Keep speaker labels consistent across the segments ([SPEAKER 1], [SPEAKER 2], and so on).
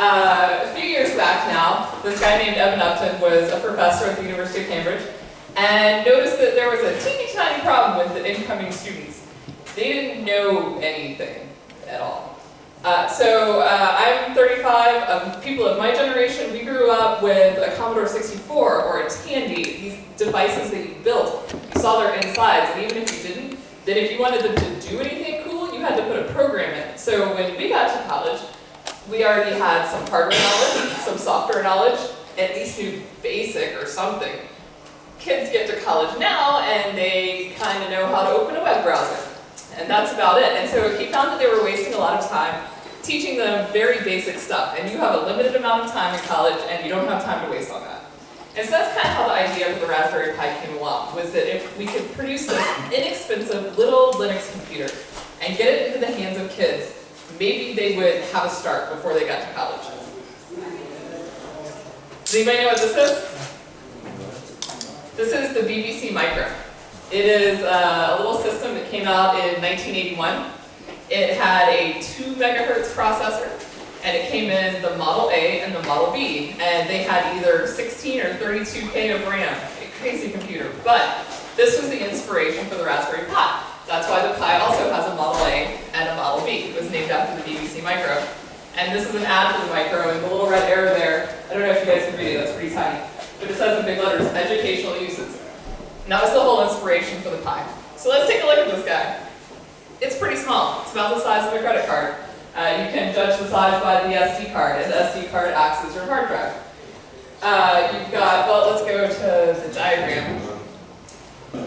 [SPEAKER 1] A few years back now, this guy named Evan Upton was a professor at the University of Cambridge and noticed that there was a teeny tiny problem with the incoming students. They didn't know anything at all. I'm 35. People of my generation, we grew up with a Commodore 64 or a Tandy, these devices that you built. You saw their insides, and even if you didn't, then if you wanted them to do anything cool, you had to put a program in it. So when we got to college, we already had some hardware knowledge, some software knowledge, at least knew basic or something. Kids get to college now, and they kind of know how to open a web browser. And that's about it. And so he found that they were wasting a lot of time teaching them very basic stuff. And you have a limited amount of time in college, and you don't have time to waste on that. And so that's kind of how the idea for the Raspberry Pi came along, was that if we could produce this inexpensive little Linux computer and get it into the hands of kids, maybe they would have a start before they got to college. Does anybody know what this is? This is the BBC Micro. It is a little system that came out in 1981. It had a 2 megahertz processor, and it came in the Model A and the Model B, and they had either 16 or 32K of RAM, a crazy computer. But this was the inspiration for the Raspberry Pi. That's why the Pi also has a Model A and a Model B. It was named after the BBC Micro. And this is an ad for the Micro, and the little red arrow there, I don't know if you guys can read it, that's pretty tiny, but it says in big letters, educational uses. And that was the whole inspiration for the Pi. So let's take a look at this guy. It's pretty small. It's about the size of a credit card. You can judge the size by the SD card, and the SD card acts as your hard drive. You've got, well, let's go to the diagram.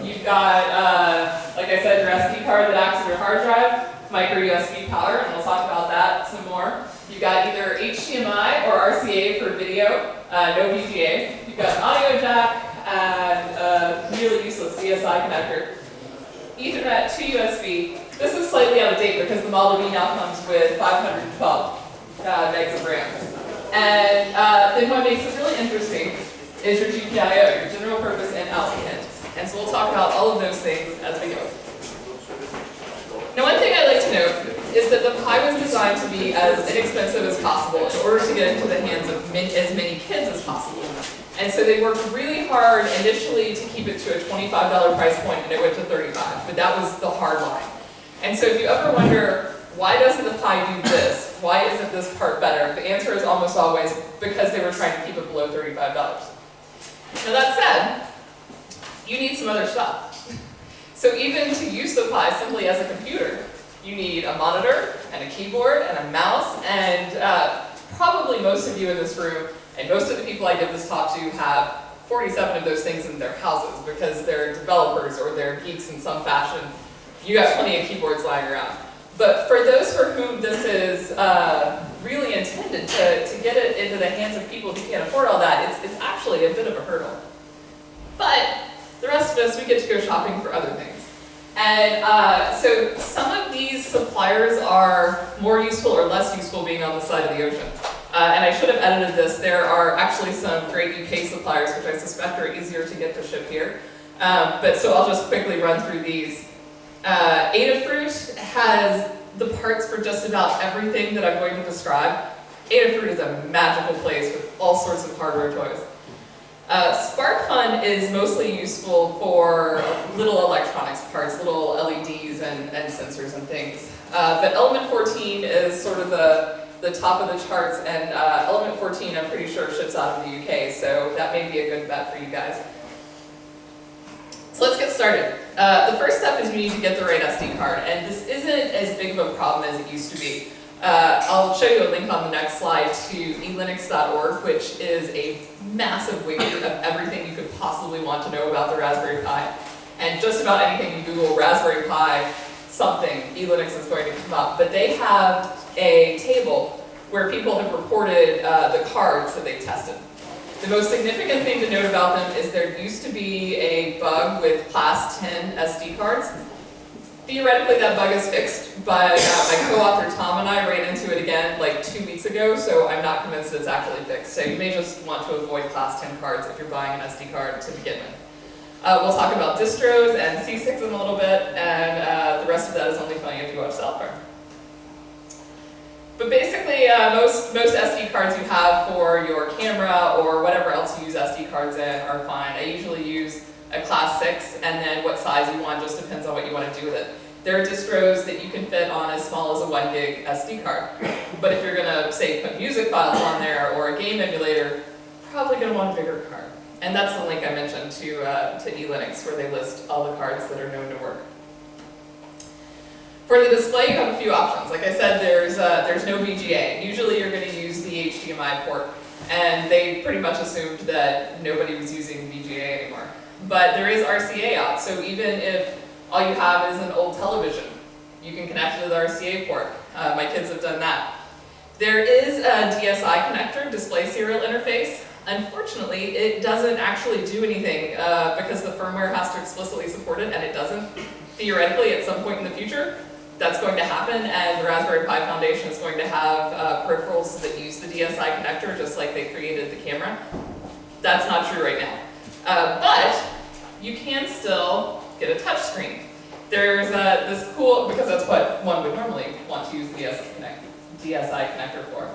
[SPEAKER 1] You've got, like I said, your SD card that acts as your hard drive, micro USB power, and we'll talk about that some more. You've got either HDMI or RCA for video, no VGA. You've got an audio jack and a nearly useless DSI connector. Ethernet to USB. This is slightly out of date because the Model B now comes with 512 megs of RAM. And then what makes this really interesting is your GPIO, your general purpose in out pins. And so we'll talk about all of those things as we go. Now, one thing I'd like to note is that the Pi was designed to be as inexpensive as possible in order to get into the hands of as many kids as possible. And so they worked really hard initially to keep it to a $25 price point, and it went to $35, but that was the hard line. And so if you ever wonder, why doesn't the Pi do this? Why isn't this part better? The answer is almost always because they were trying to keep it below $35. Now that said, you need some other stuff. So even to use the Pi simply as a computer, you need a monitor and a keyboard and a mouse, and probably most of you in this room and most of the people I give this talk to have 47 of those things in their houses because they're developers or they're geeks in some fashion. You got plenty of keyboards lying around. But for those for whom this is really intended to get it into the hands of people who can't afford all that, it's actually a bit of a hurdle. But the rest of us, we get to go shopping for other things. And so some of these suppliers are more useful or less useful being on the side of the ocean. And I should have edited this. There are actually some great UK suppliers, which I suspect are easier to get to ship here. But so I'll just quickly run through these. Adafruit has the parts for just about everything that I'm going to describe. Adafruit is a magical place with all sorts of hardware toys. SparkFun is mostly useful for little electronics parts, little LEDs and sensors and things. But Element 14 is sort of the top of the charts, and Element 14 I'm pretty sure ships out of the UK, so that may be a good bet for you guys. So let's get started. The first step is you need to get the right SD card, and this isn't as big of a problem as it used to be. I'll show you a link on the next slide to elinux.org, which is a massive wiki of everything you could possibly want to know about the Raspberry Pi. And just about anything you Google Raspberry Pi something, eLinux is going to come up. But they have a table where people have reported the cards that they've tested. The most significant thing to note about them is there used to be a bug with class 10 SD cards. Theoretically, that bug is fixed, but my co-author Tom and I ran into it again like 2 weeks ago, so I'm not convinced it's actually fixed. So you may just want to avoid class 10 cards if you're buying an SD card to begin with. We'll talk about distros and C6 in a little bit, and the rest of that is only funny if you watch South Park. But basically, most SD cards you have for your camera or whatever else you use SD cards in are fine. I usually use a class 6, and then what size you want just depends on what you want to do with it. There are distros that you can fit on as small as a 1 gig SD card. But if you're going to, say, put music files on there or a game emulator, probably going to want a bigger card. And that's the link I mentioned to eLinux, where they list all the cards that are known to work. For the display, you have a few options. Like I said, there's no VGA. Usually you're going to use the HDMI port, and they pretty much assumed that nobody was using VGA anymore. But there is RCA out, so even if all you have is an old television, you can connect it to the RCA port. My kids have done that. There is a DSI connector, display serial interface. Unfortunately, it doesn't actually do anything because the firmware has to explicitly support it, and it doesn't. Theoretically, at some point in the future, that's going to happen, and the Raspberry Pi Foundation is going to have peripherals that use the DSI connector, just like they created the camera. That's not true right now. But you can still get a touch screen. There's this cool, because that's what one would normally want to use the DSI connector for.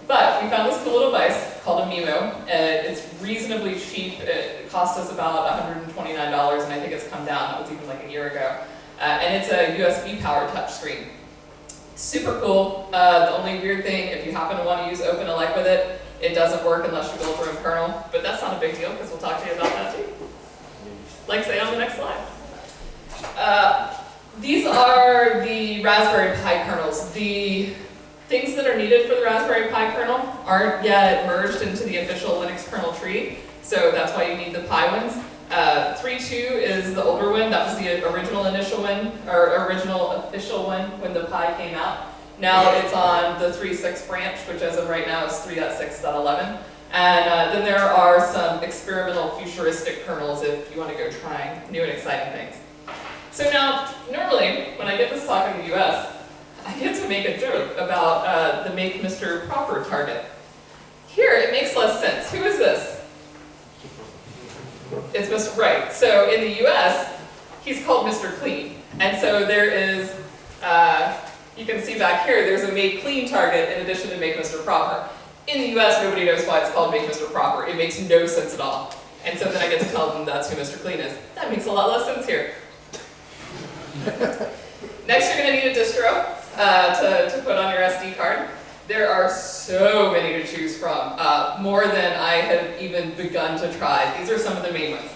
[SPEAKER 1] But we found this cool little device called a Mimo. It's reasonably cheap. It cost us about $129, and I think it's come down. That was even like a year ago. And it's a USB-powered touchscreen. Super cool. The only weird thing, if you happen to want to use OpenELEC with it, it doesn't work unless you build your own kernel. But that's not a big deal, because we'll talk to you about that too. Like say on the next slide. These are the Raspberry Pi kernels. The things that are needed for the Raspberry Pi kernel aren't yet merged into the official Linux kernel tree, so that's why you need the Pi ones. 3.2 is the older one. That was the original initial one, or original official one when the Pi came out. Now it's on the 3.6 branch, which as of right now is 3.6.11. And then there are some experimental futuristic kernels if you want to go trying new and exciting things. So now, normally, when I give this talk in the US, I get to make a joke about the Make Mr. Proper target. Here, it makes less sense. Who is this? It's Mr. Right. So in the US, he's called Mr. Clean. And so there is, you can see back here, there's a Make Clean target in addition to Make Mr. Proper. In the US, nobody knows why it's called Make Mr. Proper. It makes no sense at all. And so then I get to tell them that's who Mr. Clean is. That makes a lot less sense here. Next, you're going to need a distro to put on your SD card. There are so many to choose from, more than I have even begun to try. These are some of the main ones.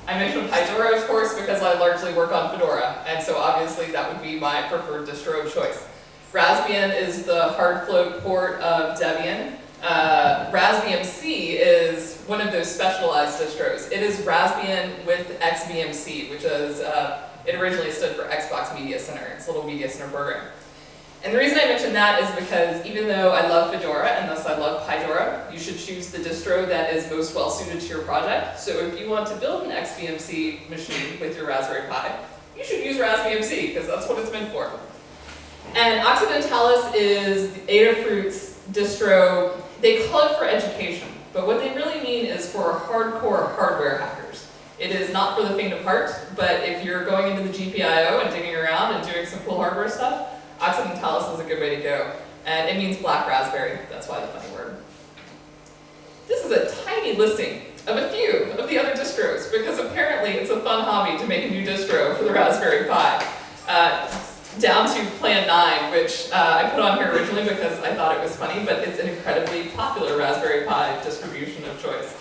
[SPEAKER 1] I mentioned Pydora, of course, because I largely work on Fedora, and so obviously that would be my preferred distro of choice. Raspbian is the hard float port of Debian. RasBMC is one of those specialized distros. It is Raspbian with XBMC, which is, it originally stood for Xbox Media Center. It's a little media center program. And the reason I mention that is because even though I love Fedora, and thus I love Pydora, you should choose the distro that is most well suited to your project. So if you want to build an XBMC machine with your Raspberry Pi, you should use RasBMC, because that's what it's meant for. And Occidentalis is Adafruit's distro. They call it for education, but what they really mean is for hardcore hardware hackers. It is not for the faint of heart, but if you're going into the GPIO and digging around and doing some cool hardware stuff, Occidentalis is a good way to go. And it means black raspberry, that's why the funny word. This is a tiny listing of a few of the other distros, because apparently it's a fun hobby to make a new distro for the Raspberry Pi. Down to Plan 9, which I put on here originally because I thought it was funny, but it's an incredibly popular Raspberry Pi distribution of choice.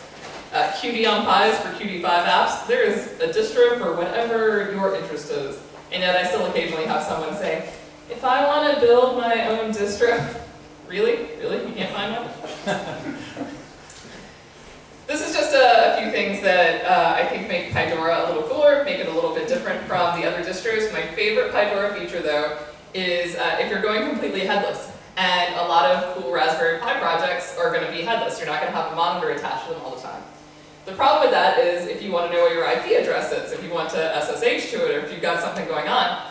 [SPEAKER 1] Qt on Pis for Qt5 apps. There is a distro for whatever your interest is. And yet I still occasionally have someone say, if I want to build my own distro, really? Really? You can't find one? This is just a few things that I think make Pydora a little cooler, make it a little bit different from the other distros. My favorite Pydora feature, though, is if you're going completely headless. And a lot of cool Raspberry Pi projects are going to be headless. You're not going to have a monitor attached to them all the time. The problem with that is if you want to know what your IP address is, if you want to SSH to it, or if you've got something going on,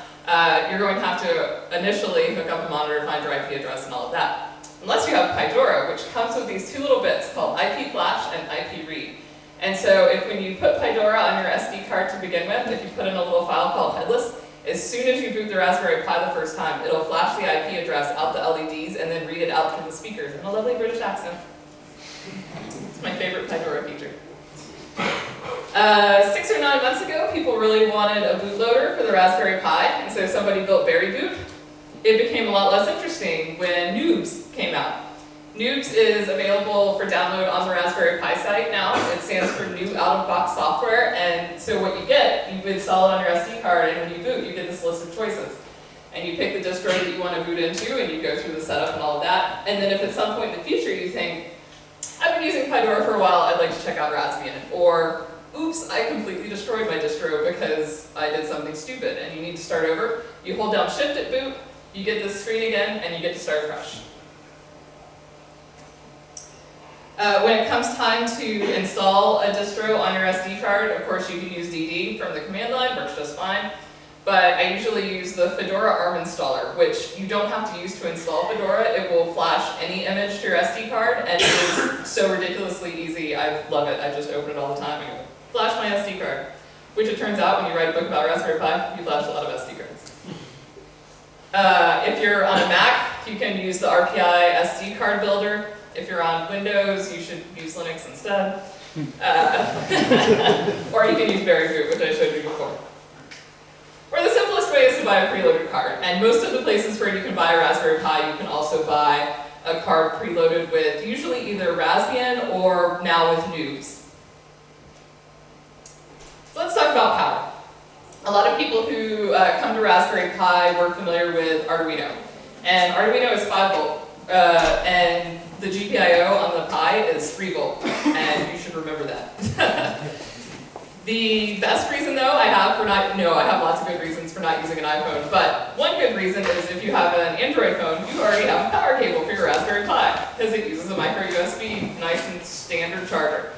[SPEAKER 1] you're going to have to initially hook up a monitor, find your IP address, and all of that. Unless you have Pydora, which comes with these two little bits called IP flash and IP read. And so when you put Pydora on your SD card to begin with, if you put in a little file called headless, as soon as you boot the Raspberry Pi the first time, it'll flash the IP address out the LEDs and then read out through the speakers in a lovely British accent. It's my favorite Fedora feature. 6 or 9 months ago, people really wanted a bootloader for the Raspberry Pi, and so somebody built Berry Boot. It became a lot less interesting when Noobs came out. Noobs is available for download on the Raspberry Pi site now. It stands for New Out-of-Box Software, and so what you get, you install it on your SD card, and when you boot, you get this list of choices. And you pick the distro that you want to boot into, and you go through the setup and all of that. And then if at some point in the future you think, I've been using Fedora for a while, I'd like to check out Raspbian. Or, oops, I completely destroyed my distro because I did something stupid, and you need to start over. You hold down Shift at boot, you get this screen again, and you get to start fresh. When it comes time to install a distro on your SD card, of course you can use DD from the command line, works just fine. But I usually use the Fedora ARM installer, which you don't have to use to install Fedora. It will flash any image to your SD card, and it is so ridiculously easy. I love it. I just open it all the time and go, flash my SD card. Which it turns out, when you write a book about Raspberry Pi, you flash a lot of SD cards. If you're on a Mac, you can use the RPI SD card builder. If you're on Windows, you should use Linux instead. Or you can use Berry Boot, which I showed you before. Or the simplest way is to buy a preloaded card. And most of the places where you can buy a Raspberry Pi, you can also buy a card preloaded with usually either Raspbian or now with Noobs. So let's talk about power. A lot of people who come to Raspberry Pi were familiar with Arduino. And Arduino is 5 volt. And the GPIO on the Pi is 3 volt. And you should remember that. The best reason, though, I have lots of good reasons for not using an iPhone, but one good reason is if you have an Android phone, you already have a power cable for your Raspberry Pi, because it uses a micro USB, nice and standard charger.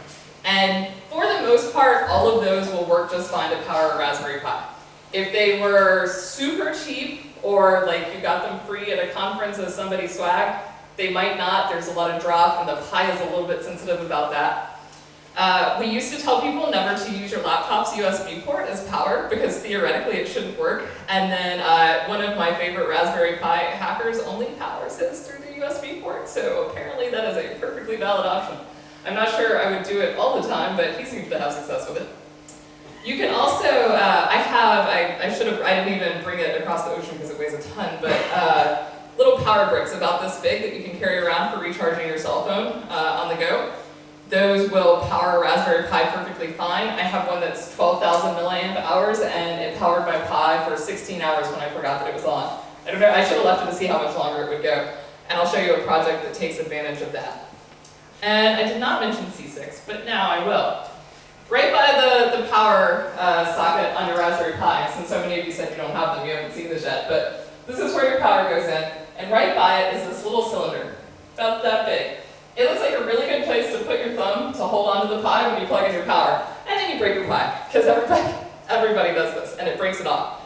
[SPEAKER 1] And for the most part, all of those will work just fine to power a Raspberry Pi. If they were super cheap, or like you got them free at a conference as somebody's swag, they might not. There's a lot of drop, and the Pi is a little bit sensitive about that. We used to tell people never to use your laptop's USB port as power because theoretically it shouldn't work. And then one of my favorite Raspberry Pi hackers only powers his through the USB port, so apparently that is a perfectly valid option. I'm not sure I would do it all the time, but he seems to have success with it. You can also, I didn't even bring it across the ocean because it weighs a ton, but little power bricks about this big that you can carry around for recharging your cell phone on the go. Those will power a Raspberry Pi perfectly fine. I have one that's 12,000 milliamp hours, and it powered my Pi for 16 hours when I forgot that it was on. I don't know, I should have left it to see how much longer it would go. And I'll show you a project that takes advantage of that. And I did not mention C6, but now I will. Right by the power socket on your Raspberry Pi, since so many of you said you don't have them, you haven't seen this yet, but this is where your power goes in, and right by it is this little cylinder, about that big. It looks like a really good place to put your thumb to hold onto the Pi when you plug in your power. And then you break your Pi, because everybody does this, and it breaks it off.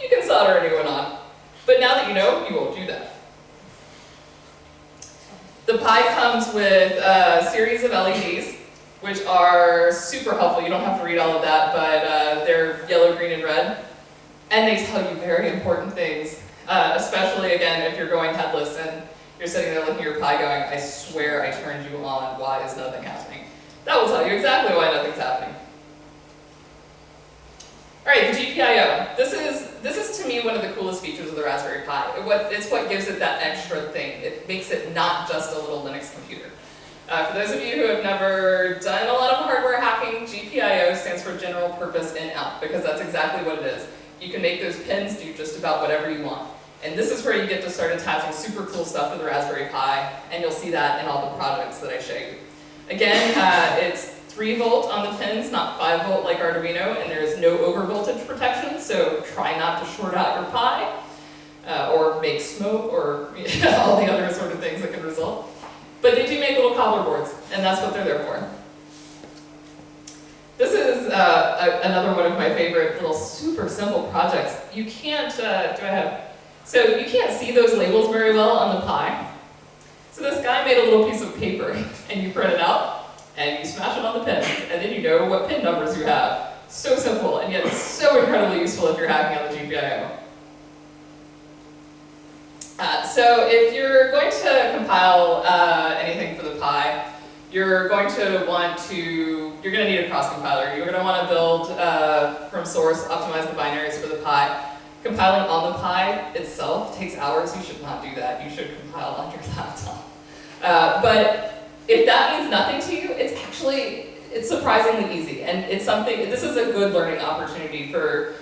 [SPEAKER 1] You can solder a new one on. But now that you know, you won't do that. The Pi comes with a series of LEDs, which are super helpful. You don't have to read all of that, but they're yellow, green, and red. And they tell you very important things, especially, again, if you're going headless and you're sitting there looking at your Pi going, I swear I turned you on, why is nothing happening? That will tell you exactly why nothing's happening. All right, the GPIO. This is to me one of the coolest features of the Raspberry Pi. It's what gives it that extra thing. It makes it not just a little Linux computer. For those of you who have never done a lot of hardware hacking, GPIO stands for General Purpose In-Out, because that's exactly what it is. You can make those pins do just about whatever you want. And this is where you get to start attaching super cool stuff to the Raspberry Pi, and you'll see that in all the projects that I show you. Again, it's 3 volt on the pins, not 5 volt like Arduino, and there's no overvoltage protection, so try not to short out your Pi, or make smoke, or all the other sort of things that can result. But they do make little cobbler boards, and that's what they're there for. This is another one of my favorite little super simple projects. You can't, so you can't see those labels very well on the Pi. So this guy made a little piece of paper, and you print it out, and you smash it on the pins, and then you know what pin numbers you have. So simple, and yet so incredibly useful if you're hacking on the GPIO. So if you're going to compile anything for the Pi, you're going to need a cross compiler. You're going to want to build from source, optimize the binaries for the Pi. Compiling on the Pi itself takes hours. You should not do that. You should compile on your laptop. But if that means nothing to you, it's surprisingly easy, and this is a good learning opportunity for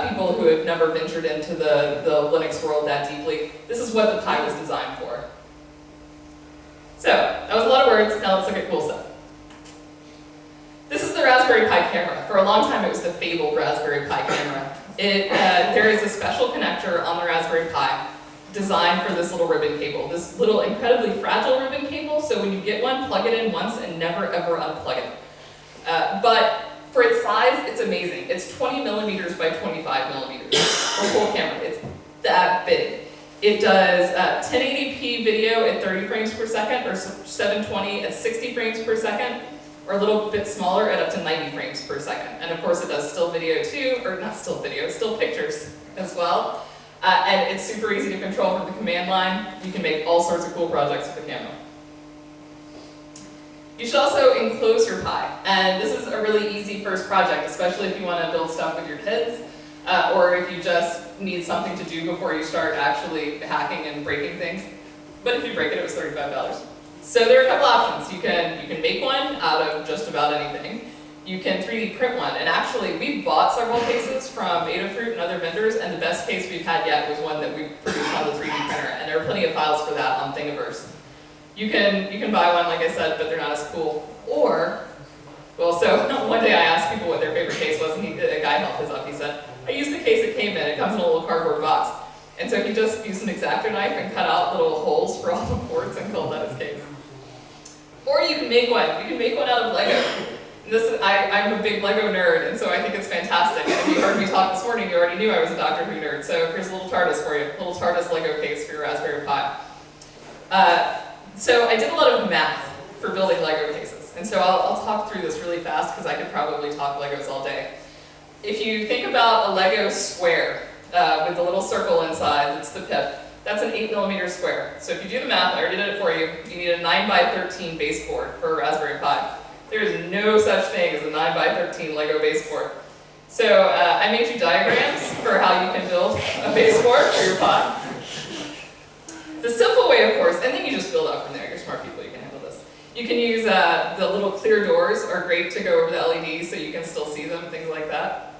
[SPEAKER 1] people who have never ventured into the Linux world that deeply. This is what the Pi was designed for. So, that was a lot of words, now let's look at cool stuff. This is the Raspberry Pi camera. For a long time it was the fabled Raspberry Pi camera. There is a special connector on the Raspberry Pi designed for this little ribbon cable, this little incredibly fragile ribbon cable, so when you get one, plug it in once and never ever unplug it. But for its size, it's amazing. It's 20 millimeters by 25 millimeters for a full camera. It's that big. It does 1080p video at 30 frames per second, or 720 at 60 frames per second, or a little bit smaller at up to 90 frames per second. And of course it does still video too, or not still video, still pictures as well. And it's super easy to control from the command line. You can make all sorts of cool projects with the camera. You should also enclose your Pi, and this is a really easy first project, especially if you want to build stuff with your kids, or if you just need something to do before you start actually hacking and breaking things. But if you break it, it was $35. So there are a couple options. You can make one out of just about anything. You can 3D print one, and actually we've bought several cases from Adafruit and other vendors, and the best case we've had yet was one that we produced on the 3D printer, and there are plenty of files for that on Thingiverse. You can buy one, like I said, but they're not as cool. Or, well, so one day I asked people what their favorite case was, and a guy held his up. He said, I used the case it came in. It comes in a little cardboard box. And so he just used an X-Acto knife and cut out little holes for all the ports and called that his case. Or you can make one. You can make one out of Lego. And I'm a big Lego nerd, and so I think it's fantastic. And if you heard me talk this morning, you already knew I was a Doctor Who nerd. So here's a little TARDIS for you, a little TARDIS Lego case for your Raspberry Pi. So I did a lot of math for building Lego cases, and so I'll talk through this really fast because I could probably talk Legos all day. If you think about a Lego square with the little circle inside, that's the pip, that's an 8mm square. So if you do the math, I already did it for you, you need a 9x13 baseboard for a Raspberry Pi. There is no such thing as a 9x13 Lego baseboard. So I made you diagrams for how you can build a baseboard for your Pi. The simple way, of course, and then you just build up from there. You're smart people, you can handle this. You can use the little clear doors are great to go over the LEDs so you can still see them, things like that.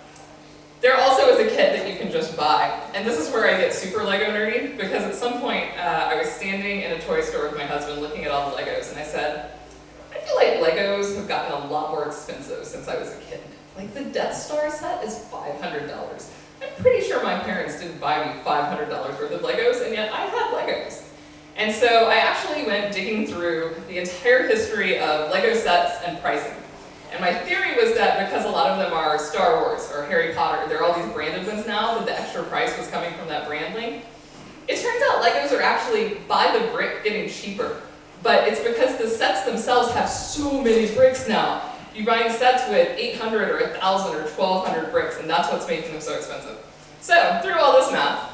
[SPEAKER 1] There also is a kit that you can just buy. And this is where I get super Lego nerdy, because at some point I was standing in a toy store with my husband looking at all the Legos, and I said, I feel like Legos have gotten a lot more expensive since I was a kid. Like the Death Star set is $500. I'm pretty sure my parents didn't buy me $500 worth of Legos, and yet I had Legos. And so I actually went digging through the entire history of Lego sets and pricing. And my theory was that because a lot of them are Star Wars or Harry Potter, there are all these branded ones now, that the extra price was coming from that brand link. It turns out Legos are actually, by the brick, getting cheaper. But it's because the sets themselves have so many bricks now. You're buying sets with 800 or 1,000 or 1,200 bricks, and that's what's making them so expensive. So, through all this math,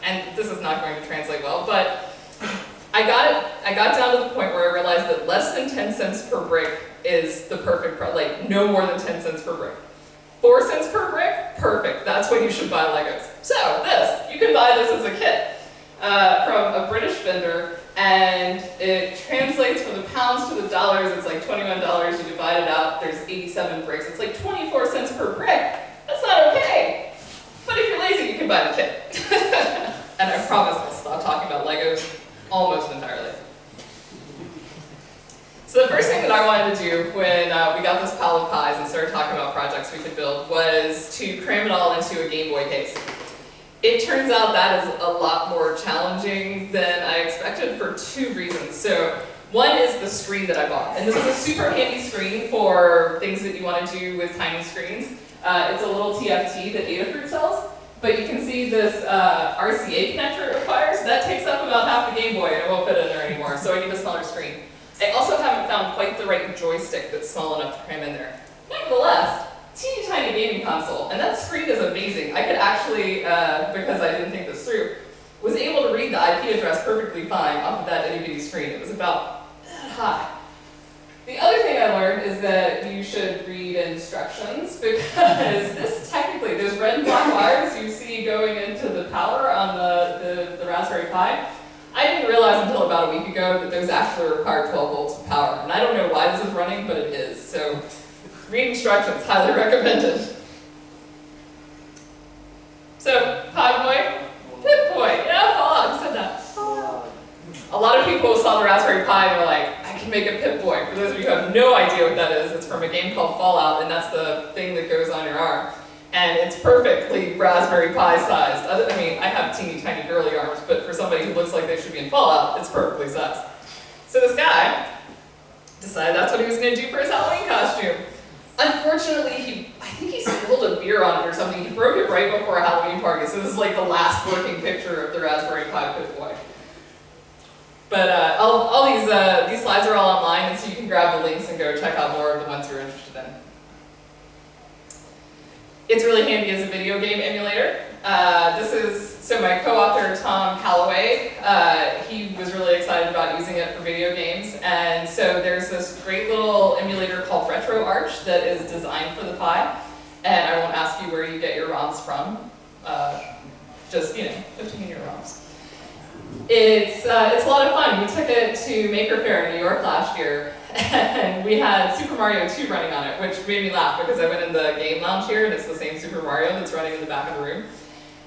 [SPEAKER 1] and this is not going to translate well, but I got down to the point where I realized that less than 10 cents per brick is the perfect price, like no more than 10 cents per brick. 4 cents per brick, perfect, that's when you should buy Legos. So, you can buy this as a kit from a British vendor, and it translates from the pounds to the dollars. It's like $21, you divide it out, there's 87 bricks. It's like 24 cents per brick. That's not okay. But if you're lazy, you can buy the kit. And I promise I'll stop talking about Legos almost entirely. So the first thing that I wanted to do when we got this pile of pies and started talking about projects we could build was to cram it all into a Game Boy case. It turns out that is a lot more challenging than I expected for 2 reasons. So one is the screen that I bought. And this is a super handy screen for things that you want to do with tiny screens. It's a little TFT that Adafruit sells. But you can see this RCA connector it requires. That takes up about half the Game Boy and it won't fit in there anymore. So I need a smaller screen. I also haven't found quite the right joystick that's small enough to cram in there. Nevertheless, teeny tiny gaming console, and that screen is amazing. I could actually, because I didn't think this through, was able to read the IP address perfectly fine off of that itty bitty screen. It was about that high. The other thing I learned is that you should read instructions because this technically, those red and black wires you see going into the power on the Raspberry Pi, I didn't realize until about a week ago that those actually require 12 volts of power. And I don't know why this is running, but it is. So read instructions, highly recommended. So, Pi Boy, Pip Boy, yeah, Fallout, you said that. A lot of people saw the Raspberry Pi and were like, I can make a Pip Boy. For those of you who have no idea what that is, it's from a game called Fallout, and that's the thing that goes on your arm. And it's perfectly Raspberry Pi sized. I mean, I have teeny tiny girly arms, but for somebody who looks like they should be in Fallout, it's perfectly sized. So this guy decided that's what he was going to do for his Halloween costume. Unfortunately, I think he spilled a beer on it or something. He broke it right before a Halloween party, so this is like the last working picture of the Raspberry Pi Pip Boy. But all these slides are all online, and so you can grab the links and go check out more of the ones you're interested in. It's really handy as a video game emulator. So my co-author, Tom Calloway, he was really excited about using it for video games. And so there's this great little emulator called RetroArch that is designed for the Pi. And I won't ask you where you get your ROMs from. Just, 15-year ROMs. It's a lot of fun. We took it to Maker Faire in New York last year. And we had Super Mario 2 running on it, which made me laugh because I went in the game lounge here and it's the same Super Mario that's running in the back of the room.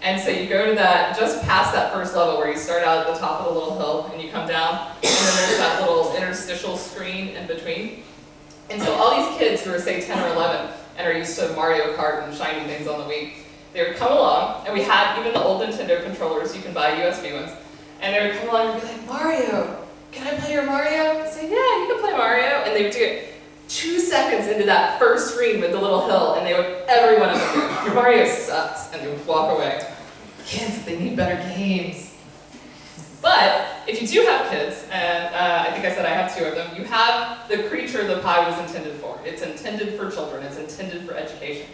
[SPEAKER 1] And so you go to that, just past that first level where you start out at the top of the little hill and you come down, and then there's that little interstitial screen in between. And so all these kids who are, say, 10 or 11 and are used to Mario Kart and shiny things on the Wii, they would come along, and we had even the old Nintendo controllers, you can buy USB ones, and they would come along and be like, Mario! Can I play your Mario? I say, yeah, you can play Mario. And they would do it 2 seconds into that first screen with the little hill, and everyone of them go, your Mario sucks, and they would walk away. Kids, they need better games. But if you do have kids, and I think I said I have 2 of them, you have the creature the Pi was intended for. It's intended for children. It's intended for education.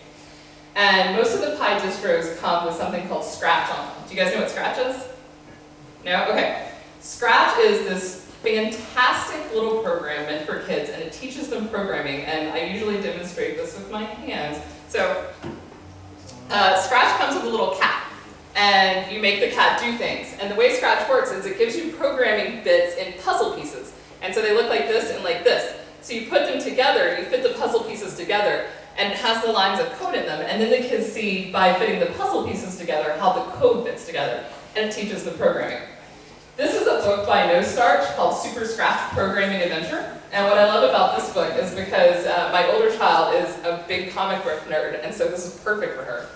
[SPEAKER 1] And most of the Pi distros come with something called Scratch on them. Do you guys know what Scratch is? No? Okay. Scratch is this fantastic little program meant for kids, and it teaches them programming, and I usually demonstrate this with my hands. So, Scratch comes with a little cat, and you make the cat do things. And the way Scratch works is it gives you programming bits in puzzle pieces. And so they look like this and like this. So you put them together, you fit the puzzle pieces together, and it has the lines of code in them, and then the kids see, by fitting the puzzle pieces together, how the code fits together, and it teaches the programming. This is a book by No Starch called Super Scratch Programming Adventure. And what I love about this book is because my older child is a big comic book nerd, and so this is perfect for her.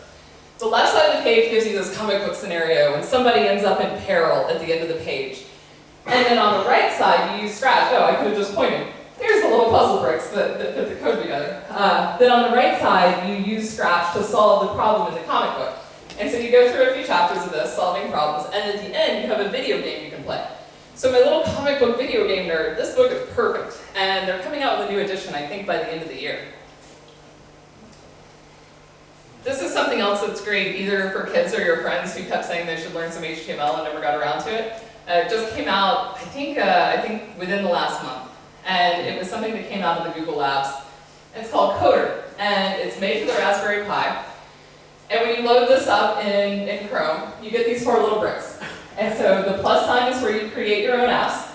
[SPEAKER 1] The left side of the page gives you this comic book scenario, and somebody ends up in peril at the end of the page. And then on the right side, you use Scratch. Oh, I could have just pointed. There's the little puzzle bricks that fit the code together. Then on the right side, you use Scratch to solve the problem in the comic book. And so you go through a few chapters of this, solving problems, and at the end, you have a video game you can play. So my little comic book video game nerd, this book is perfect. And they're coming out with a new edition, I think, by the end of the year. This is something else that's great, either for kids or your friends who kept saying they should learn some HTML and never got around to it. It just came out, I think within the last month. And it was something that came out of the Google Labs. It's called Coder, and it's made for the Raspberry Pi. And when you load this up in Chrome, you get these 4 little bricks. And so the plus sign is where you create your own apps.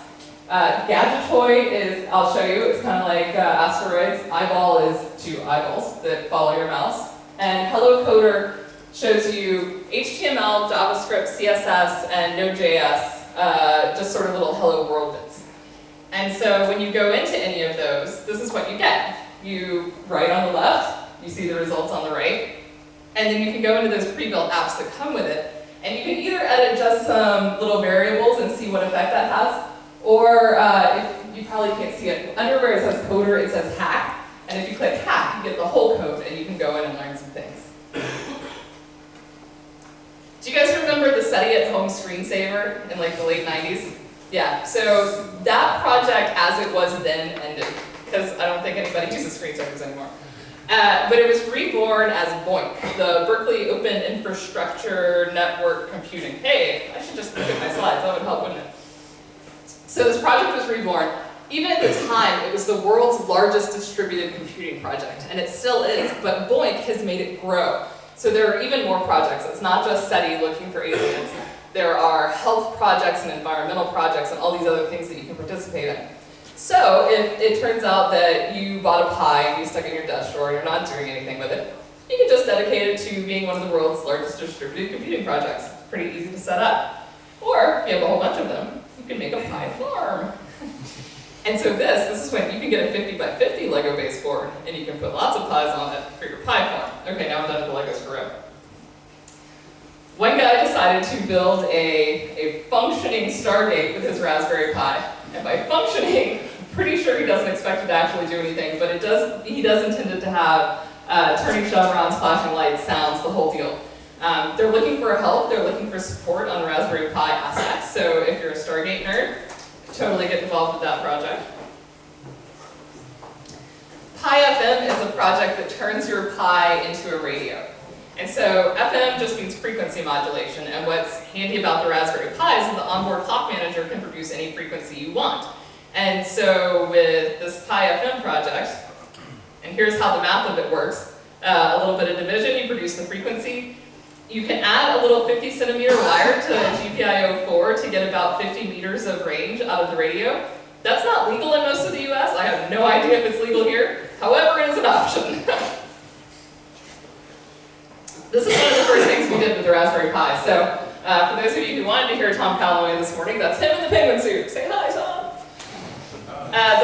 [SPEAKER 1] Gadgetoid is, I'll show you, it's kind of like asteroids. Eyeball is 2 eyeballs that follow your mouse. And Hello Coder shows you HTML, JavaScript, CSS, and Node.js, just sort of little hello world bits. And so when you go into any of those, this is what you get. You write on the left, you see the results on the right, and then you can go into those pre-built apps that come with it, and you can either edit just some little variables and see what effect that has, or if you probably can't see it, under where it says Coder, it says Hack, and if you click Hack, you get the whole code, and you can go in and learn some things. Do you guys remember the SETI at Home screensaver in like the late 90s? Yeah, so that project as it was then ended, because I don't think anybody uses screensavers anymore. But it was reborn as BOINC, the Berkeley Open Infrastructure Network Computing. Hey, I should just look at my slides, that would help, wouldn't it? So this project was reborn. Even at the time, it was the world's largest distributed computing project, and it still is, but BOINC has made it grow. So there are even more projects. It's not just SETI looking for aliens. There are health projects and environmental projects and all these other things that you can participate in. So if it turns out that you bought a Pi and you stuck it in your desk drawer and you're not doing anything with it, you can just dedicate it to being one of the world's largest distributed computing projects. It's pretty easy to set up. Or if you have a whole bunch of them, you can make a Pi farm. And so this is when you can get a 50 by 50 Lego base board and you can put lots of Pies on it for your Pi farm. Okay, now I'm done with the Legos forever. One guy decided to build a functioning Stargate with his Raspberry Pi. And by functioning, I'm pretty sure he doesn't expect it to actually do anything, but he does intend it to have turning chevrons, flashing lights, sounds, the whole deal. They're looking for help, they're looking for support on the Raspberry Pi aspects, so if you're a Stargate nerd, totally get involved with that project. Pi FM is a project that turns your Pi into a radio. And so FM just means frequency modulation, and what's handy about the Raspberry Pi is that the onboard clock manager can produce any frequency you want. And so with this Pi FM project, and here's how the math of it works, a little bit of division, you produce the frequency. You can add a little 50 centimeter wire to GPIO 4 to get about 50 meters of range out of the radio. That's not legal in most of the US. I have no idea if it's legal here. However, it is an option. This is one of the first things we did with the Raspberry Pi. So for those of you who wanted to hear Tom Calloway this morning, that's him in the penguin suit. Say hi, Tom.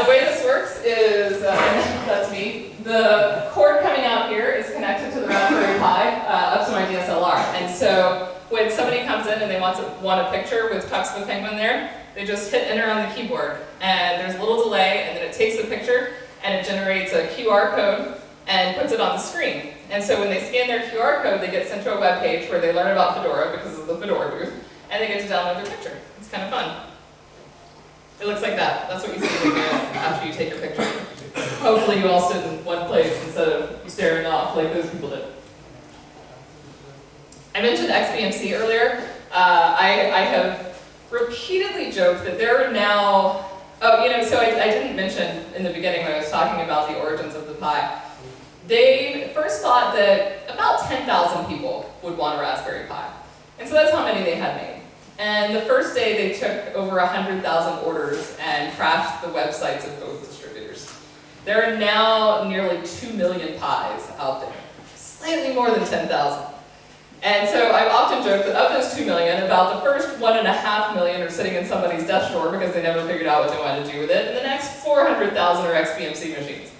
[SPEAKER 1] The way this works is, that's me. The cord coming out here is connected to the Raspberry Pi up to my DSLR. And so when somebody comes in and they want a picture with Tux the Penguin there, they just hit enter on the keyboard. And there's a little delay, and then it takes the picture, and it generates a QR code and puts it on the screen. And so when they scan their QR code, they get sent to a web page where they learn about Fedora because of the Fedora booth, and they get to download their picture. It's kind of fun. It looks like that. That's what you see after you take your picture. Hopefully you all stood in one place instead of staring off like those people did. I mentioned XBMC earlier. I have repeatedly joked that there are now, so I didn't mention in the beginning when I was talking about the origins of the Pi. They first thought that about 10,000 people would want a Raspberry Pi. And so that's how many they had made. And the first day they took over 100,000 orders and crashed the websites of both distributors. There are now nearly 2 million Pis out there, slightly more than 10,000. And so I've often joked that of those 2 million, about the first 1.5 million are sitting in somebody's desk drawer because they never figured out what they wanted to do with it, and the next 400,000 are XBMC machines.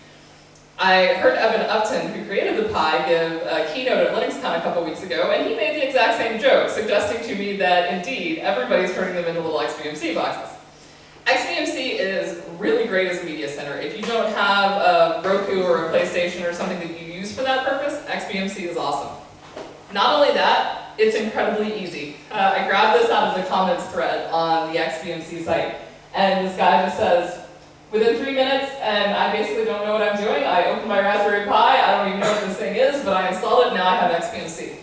[SPEAKER 1] I heard Evan Upton, who created the Pi, give a keynote at LinuxCon a couple weeks ago, and he made the exact same joke, suggesting to me that indeed, everybody's turning them into little XBMC boxes. XBMC is really great as a media center. If you don't have a Roku or a PlayStation or something that you use for that purpose, XBMC is awesome. Not only that, it's incredibly easy. I grabbed this out of the comments thread on the XBMC site, and this guy just says, within 3 minutes, and I basically don't know what I'm doing. I opened my Raspberry Pi, I don't even know what this thing is, but I installed it, and now I have XBMC.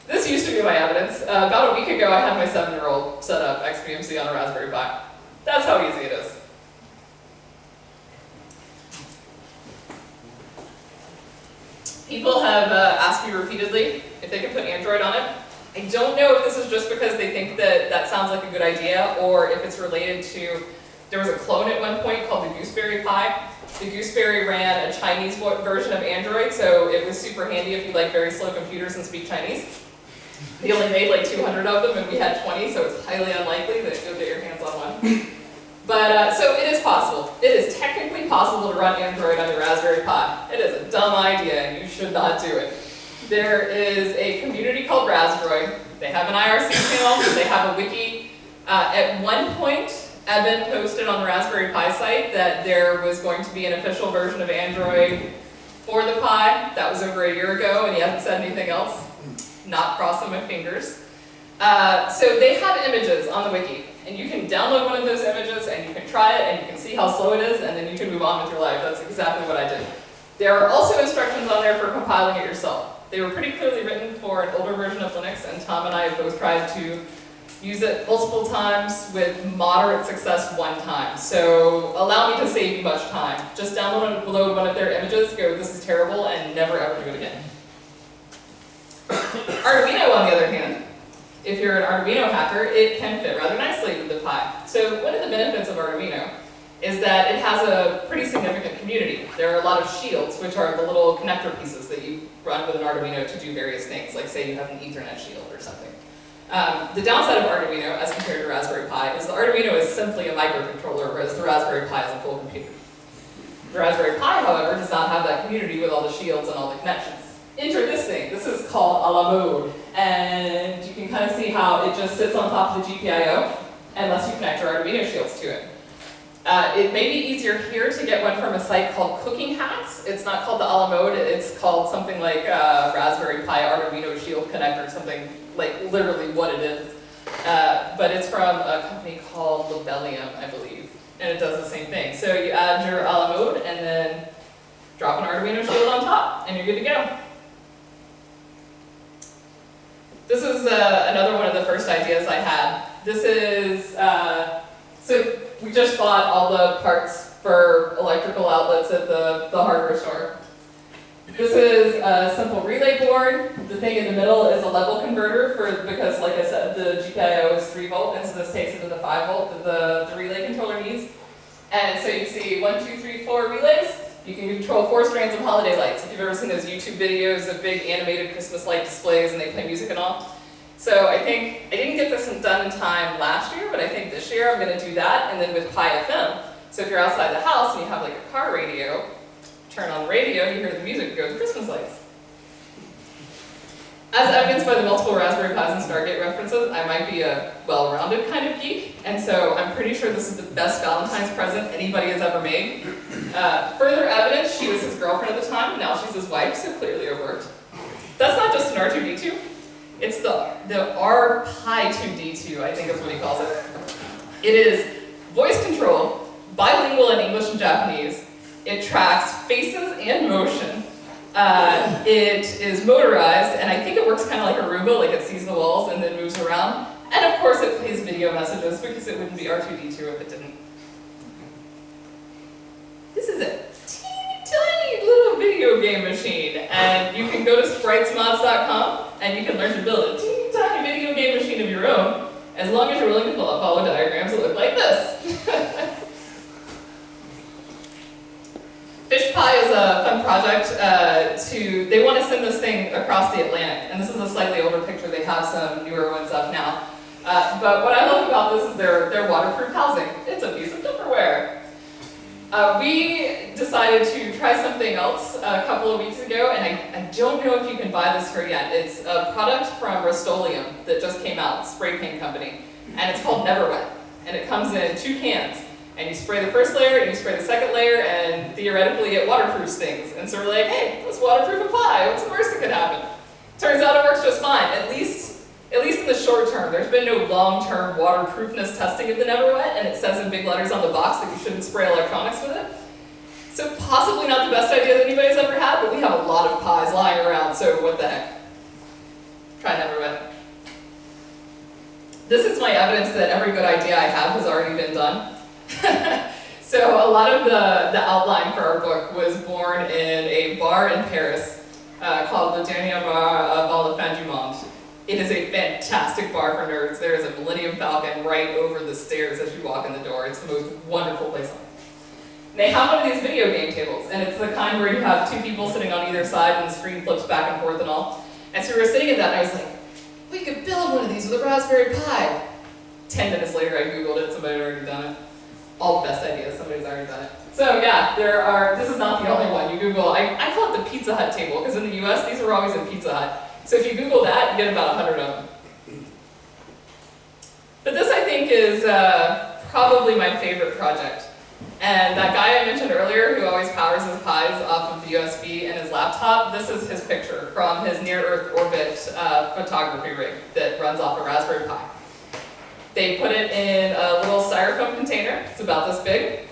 [SPEAKER 1] This used to be my evidence. About a week ago, I had my 7-year-old set up XBMC on a Raspberry Pi. That's how easy it is. People have asked me repeatedly if they can put Android on it. I don't know if this is just because they think that that sounds like a good idea, or if it's related to, there was a clone at one point called the Gooseberry Pi. The Gooseberry ran a Chinese version of Android, so it was super handy if you like very slow computers and speak Chinese. They only made like 200 of them, and we had 20, so it's highly unlikely that you'll get your hands on one. But, so it is possible. It is technically possible to run Android on your Raspberry Pi. It is a dumb idea, and you should not do it. There is a community called Razdroid. They have an IRC channel, they have a wiki. At one point, Evan posted on the Raspberry Pi site that there was going to be an official version of Android for the Pi. That was over a year ago, and he hasn't said anything else. Not crossing my fingers. So they have images on the wiki, and you can download one of those images, and you can try it, and you can see how slow it is, and then you can move on with your life. That's exactly what I did. There are also instructions on there for compiling it yourself. They were pretty clearly written for an older version of Linux, and Tom and I have both tried to use it multiple times with moderate success one time. So allow me to save you much time. Just download and load one of their images, go, this is terrible, and never ever do it again. Arduino, on the other hand, if you're an Arduino hacker, it can fit rather nicely with the Pi. So one of the benefits of Arduino is that it has a pretty significant community. There are a lot of shields, which are the little connector pieces that you run with an Arduino to do various things, like say you have an Ethernet shield or something. The downside of Arduino, as compared to Raspberry Pi, is the Arduino is simply a microcontroller, whereas the Raspberry Pi is a full computer. The Raspberry Pi, however, does not have that community with all the shields and all the connections. Enter this thing. This is called a la mode, and you can kind of see how it just sits on top of the GPIO and lets you connect your Arduino shields to it. It may be easier here to get one from a site called Cooking Hacks. It's not called the a la mode, it's called something like Raspberry Pi Arduino Shield Connector, something like literally what it is. But it's from a company called Labellium, I believe, and it does the same thing. So you add your a la mode and then drop an Arduino shield on top, and you're good to go. This is another one of the first ideas I had. This is, so we just bought all the parts for electrical outlets at the hardware store. This is a simple relay board. The thing in the middle is a level converter because like I said, the GPIO is 3 volt, and so this takes it to the 5 volt that the relay controller needs. And so you see 1, 2, 3, 4 relays. You can control 4 strands of holiday lights. If you've ever seen those YouTube videos of big animated Christmas light displays and they play music and all. So I think, I didn't get this done in time last year, but I think this year I'm going to do that, and then with Pi FM. So if you're outside the house and you have like a car radio, turn on the radio, you hear the music, go to Christmas lights. As evidenced by the multiple Raspberry Pis and Stargate references, I might be a well-rounded kind of geek, and so I'm pretty sure this is the best Valentine's present anybody has ever made. Further evidence, she was his girlfriend at the time, and now she's his wife, so clearly it worked. That's not just an R2D2, it's the RPi2D2, I think is what he calls it. It is voice controlled, bilingual in English and Japanese. It tracks faces and motion. It is motorized, and I think it works kind of like a Roomba, like it sees the walls and then moves around. And of course it plays video messages, because it wouldn't be R2D2 if it didn't. This is a teeny tiny little video game machine, and you can go to spritesmods.com and you can learn to build a teeny tiny video game machine of your own, as long as you're willing to fill out follow diagrams that look like this. FishPi is a fun project they want to send this thing across the Atlantic, and this is a slightly older picture. They have some newer ones up now. But what I love about this is their waterproof housing. It's a piece of Tupperware. We decided to try something else a couple of weeks ago, and I don't know if you can buy this here yet. It's a product from Rust-Oleum that just came out, spray paint company, and it's called Never Wet, and it comes in 2 cans. And you spray the first layer, and you spray the second layer, and theoretically it waterproofs things. And so we're like, hey, let's waterproof a Pi. What's the worst that could happen? Turns out it works just fine, at least in the short term. There's been no long-term waterproofness testing of the Never Wet, and it says in big letters on the box that you shouldn't spray electronics with it. So possibly not the best idea that anybody's ever had, but we have a lot of Pis lying around, so what the heck. Try Never Wet. This is my evidence that every good idea I have has already been done. So a lot of the outline for our book was born in a bar in Paris called Le Dernier Bar avant la fin du monde. It is a fantastic bar for nerds. There is a Millennium Falcon right over the stairs as you walk in the door. It's the most wonderful place on earth. They have one of these video game tables, and it's the kind where you have 2 people sitting on either side and the screen flips back and forth and all. And so we were sitting at that, and I was like, we could build one of these with a Raspberry Pi. 10 minutes later, I Googled it, somebody had already done it. All the best ideas, somebody's already done it. So yeah, this is not the only one. You Google, I call it the Pizza Hut table, because in the US, these are always in Pizza Hut. So if you Google that, you get about 100 of them. But this, I think, is probably my favorite project. And that guy I mentioned earlier, who always powers his Pis off of the USB and his laptop, this is his picture from his near-Earth orbit photography rig that runs off a Raspberry Pi. They put it in a little styrofoam container. It's about this big.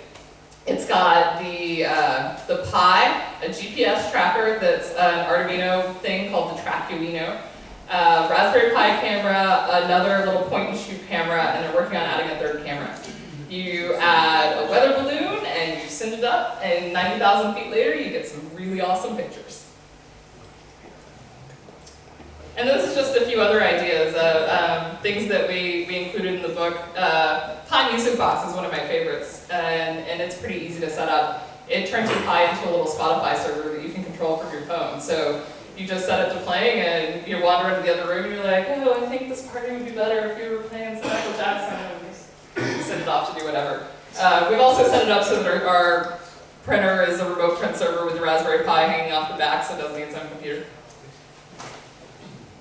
[SPEAKER 1] It's got the Pi, a GPS tracker that's an Arduino thing called the Tracuino, Raspberry Pi camera, another little point and shoot camera, and they're working on adding a third camera. You add a weather balloon and you send it up, and 90,000 feet later you get some really awesome pictures. And this is just a few other ideas of things that we included in the book. Pi Music Box is one of my favorites, and it's pretty easy to set up. It turns your Pi into a little Spotify server that you can control from your phone. So you just set it to playing, and you wander into the other room, and you're like, oh, I think this party would be better if you were playing some Michael Jackson, and you send it off to do whatever. We've also set it up so that our printer is a remote print server with the Raspberry Pi hanging off the back, so it doesn't need its own computer.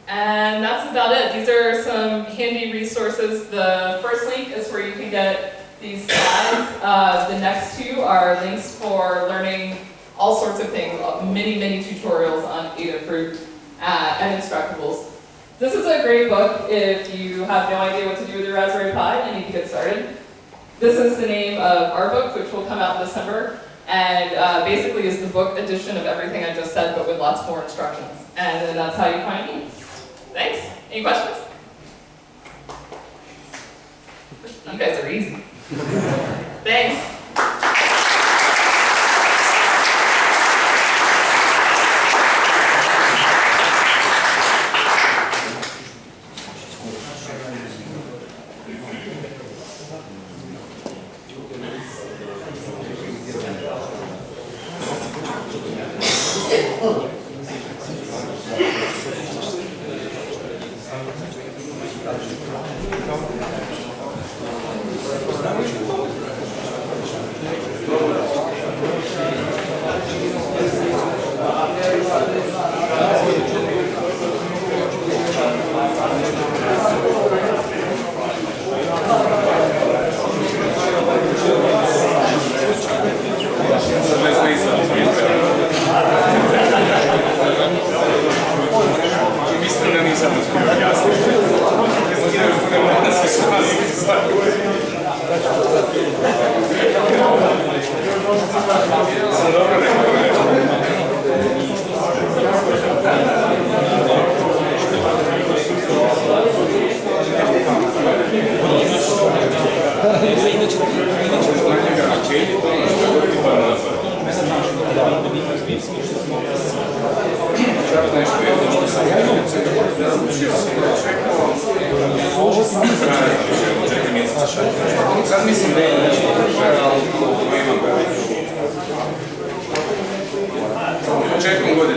[SPEAKER 1] And that's about it. These are some handy resources. The first link is where you can get these slides. The next two are links for learning all sorts of things, many tutorials on Adafruit and Instructables. This is a great book if you have no idea what to do with your Raspberry Pi and need to get started. This is the name of our book, which will come out in December, and basically is the book edition of everything I just said, but with lots more instructions. And then that's how you find me. Thanks. Any questions? You guys are easy. Thanks.
[SPEAKER 2] Sad mislim da je početkom godine